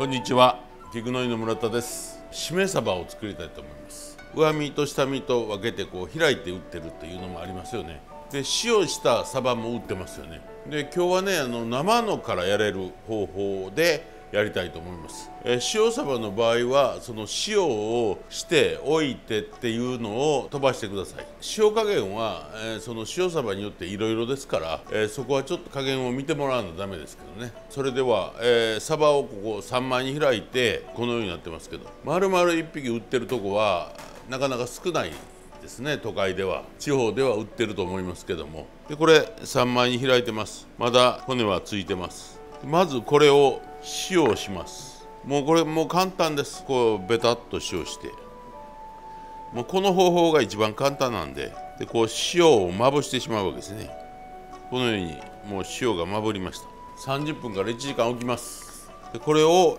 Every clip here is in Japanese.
こんにちは、菊の井の村田です。しめ鯖を作りたいと思います。上身と下身と分けて開いて売ってるっていうのもありますよね。で、塩した鯖も売ってますよね。で、今日はね、生のからやれる方法でやりたいと思います。塩鯖の場合はその塩をしておいてっていうのを飛ばしてください。塩加減は、その塩鯖によっていろいろですから、そこはちょっと加減を見てもらわないとダメですけどね。それでは、鯖をここ3枚に開いてこのようになってますけど、丸々1匹売ってるとこはなかなか少ないですね。都会では、地方では売ってると思いますけども。で、これ3枚に開いてます。まだ骨はついてます。まずこれを塩します。もうこれもう簡単です。ベタっと塩して、もうこの方法が一番簡単なんで、塩をまぶしてしまうわけですね。このようにもう塩がまぶりました。30分から1時間置きます。でこれを、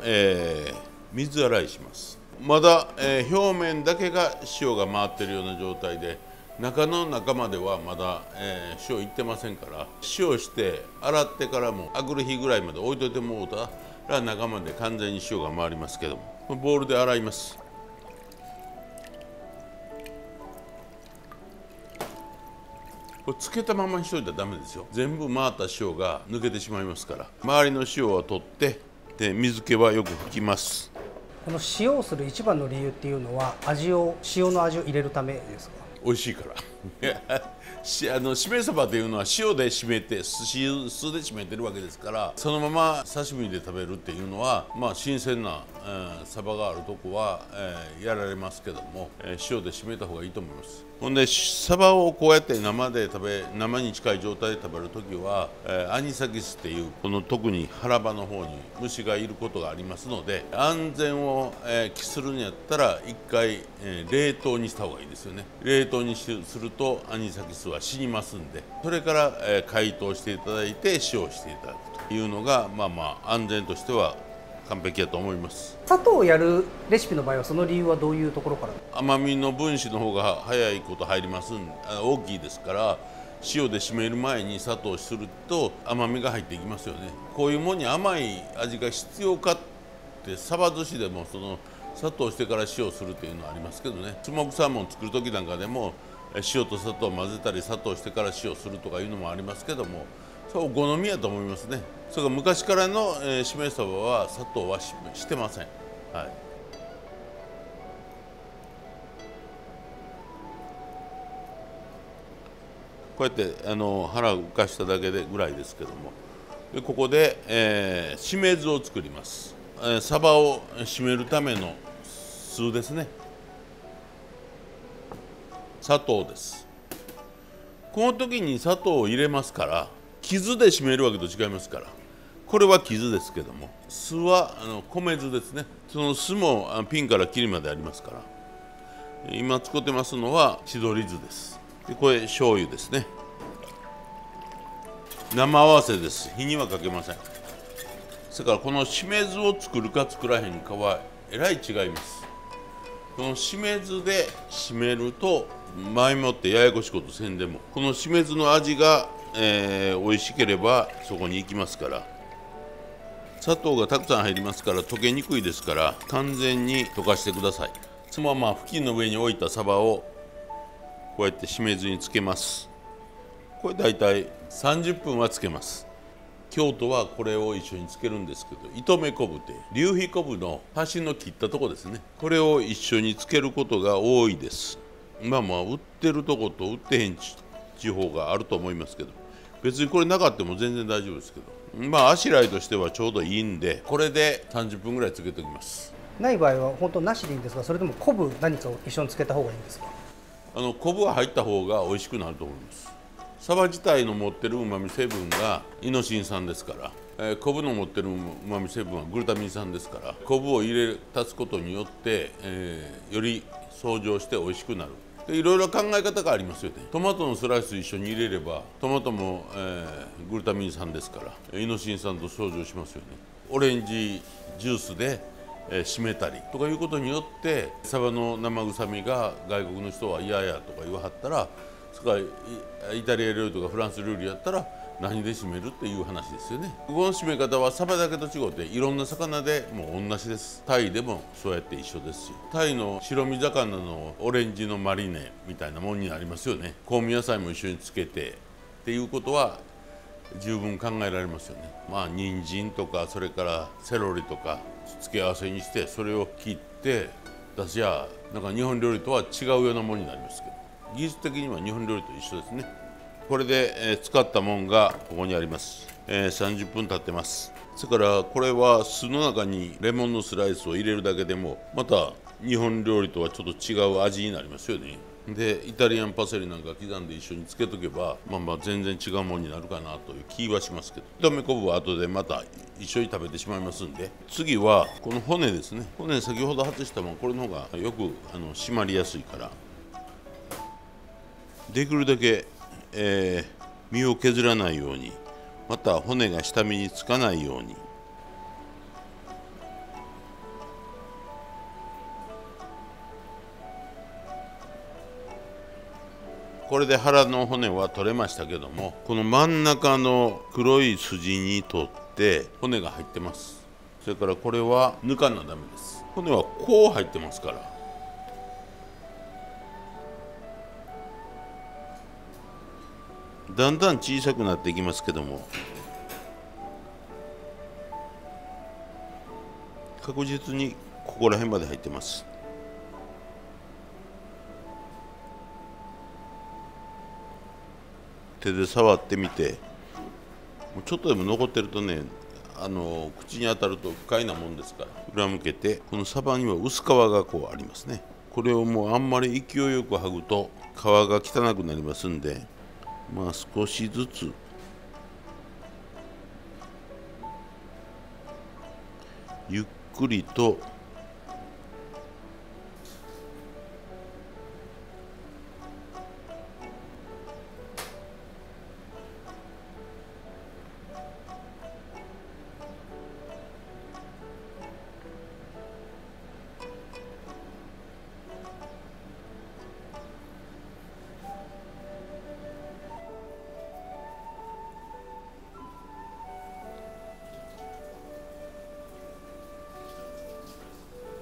水洗いします。まだ、表面だけが塩が回ってるような状態で、中の中まではまだ、塩いってませんから、塩して洗ってからもあくる日ぐらいまで置いといてもうたら中まで完全に塩が回りますけども、ボウルで洗います。これつけたままにしといたらダメですよ。全部回った塩が抜けてしまいますから、周りの塩は取って、で水気はよく拭きます。この塩をする一番の理由っていうのは塩の味を入れるためですか？美味しいからしめ鯖というのは塩で締めて酢で締めてるわけですから、そのまま刺身で食べるっていうのは新鮮な、鯖があるとこは、やられますけども、塩で締めた方がいいと思います。ほんで鯖をこうやって生に近い状態で食べるときは、アニサキスっていうこの特に腹場の方に虫がいることがありますので、安全を、期するんやったら一回、冷凍にした方がいいですよね。冷凍にするとアニサキスは死にますんで、それから、解凍していただいて塩していただくというのが安全としては完璧だと思います。砂糖をやるレシピの場合はその理由はどういうところから？甘みの分子の方が早いこと入ります大きいですから、塩で締める前に砂糖すると甘みが入っていきますよね。こういうものに甘い味が必要かって、鯖寿司でもその砂糖してから塩するっていうのはありますけどね。スモークサーモン作る時なんかでも塩と砂糖を混ぜたり砂糖してから塩するとかいうのもありますけども、そうお好みやと思いますね。それから昔からの、しめ鯖は砂糖はしてません。はい、こうやって腹を浮かしただけでぐらいですけども、でここで、しめ酢を作ります。鯖を締めるための酢ですね。砂糖です。この時に砂糖を入れますから、傷で締めるわけと違いますから、これは傷ですけども、酢は米酢ですね。その酢もピンからキリまでありますから。今使ってますのは千鳥酢です。でこれ醤油ですね。生合わせです。火にはかけません。それからこのしめ酢を作るか作らへんかはえらい違います。このしめ酢で締めると前もってややこしいことせんでも、このしめ酢の味が、美味しければそこに行きますから。砂糖がたくさん入りますから溶けにくいですから、完全に溶かしてください。そのまま布巾の上に置いた鯖をこうやってしめ酢につけます。これだいたい30分はつけます。京都はこれを一緒につけるんですけど、糸目昆布って龍飛昆布の端の切ったとこですね。これを一緒につけることが多いです。売ってるとこと売ってへん地方があると思いますけど、別にこれなかったも全然大丈夫ですけど、あしらいとしてはちょうどいいんで、これで30分ぐらいつけておきます。ない場合は本当なしでいいんですが、それとも昆布何かを一緒につけた方がいいんですか？昆布は入った方が美味しくなると思います。鯖自体の持ってるうまみ成分がイノシン酸ですから、昆布の持ってるうまみ成分はグルタミン酸ですから、昆布を足すことによって、より相乗して美味しくなる。でいろいろ考え方がありますよね。トマトのスライス一緒に入れればトマトも、グルタミン酸ですからイノシン酸と相乗しますよね。オレンジジュースで締めたりとかいうことによって鯖の生臭みが外国の人は嫌やとか言わはったら、それからイタリア料理とかフランス料理やったら何で締めるっていう話ですよね。この締め方はサバだけと違っていろんな魚でもう同じです。タイでもそうやって一緒ですし、タイの白身魚のオレンジのマリネみたいなもんになりますよね。香味野菜も一緒につけてっていうことは十分考えられますよね。まあ人参とかそれからセロリとか付け合わせにしてそれを切って出しゃ、なんか日本料理とは違うようなものになりますけど、技術的には日本料理と一緒ですね。これで、使ったもんがここにあります。30分経ってます。それからこれは酢の中にレモンのスライスを入れるだけでもまた日本料理とはちょっと違う味になりますよね。でイタリアンパセリなんか刻んで一緒につけとけば全然違うものになるかなという気はしますけど、炒め昆布は後でまた一緒に食べてしまいますんで、次はこの骨ですね。骨先ほど外したもん、これの方がよく締まりやすいから、できるだけ、身を削らないように、また骨が下身につかないようにこれで腹の骨は取れましたけども、この真ん中の黒い筋に取って骨が入ってます。それからこれは抜かなダメです。骨はこう入ってますから、だんだん小さくなっていきますけども、確実にここら辺まで入ってます。手で触ってみて、もうちょっとでも残ってるとね、口に当たると不快なもんですから、裏向けて、このサバには薄皮がこうありますね。これをもうあんまり勢いよく剥ぐと皮が汚くなりますんで、少しずつゆっくりと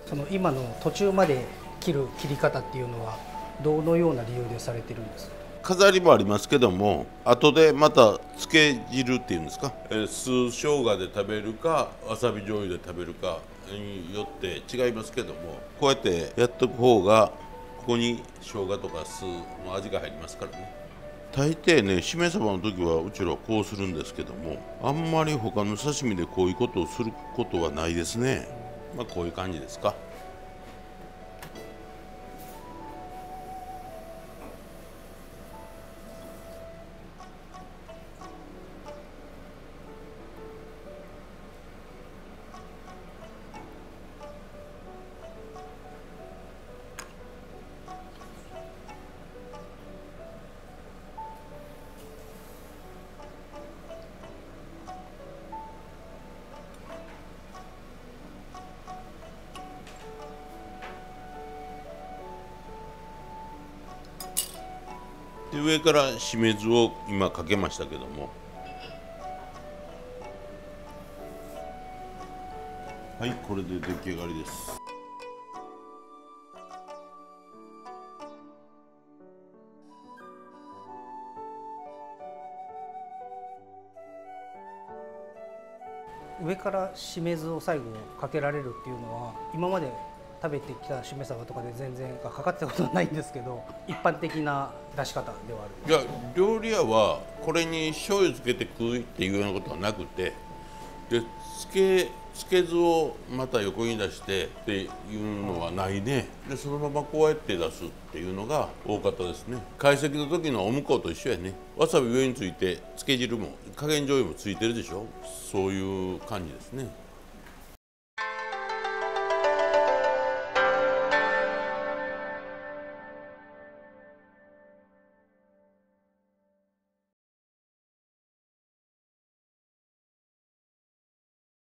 その今の途中まで切る切り方っていうのはどのような理由でされてるんですか？飾りもありますけども、後でまたつけ汁っていうんですか、酢生姜で食べるかわさび醤油で食べるかによって違いますけども、こうやってやっとく方がここに生姜とか酢の味が入りますからね。大抵ね、しめ鯖の時はうちらはこうするんですけども、あんまり他の刺身でこういうことをすることはないですね。こういう感じですか。で上からしめ酢を今かけましたけども、はい、これで出来上がりです。上からしめ酢を最後かけられるっていうのは今まで食べてきたしめ鯖とかで全然かかってたことはないんですけど、一般的な出し方ではある。いや、料理屋はこれに醤油つけて食うっていうようなことはなくて、でつけ酢をまた横に出してっていうのはないね。でそのままこうやって出すっていうのが多かったですね。懐石の時のお向こうと一緒やね。わさび上についてつけ汁も加減醤油もついてるでしょ。そういう感じですね。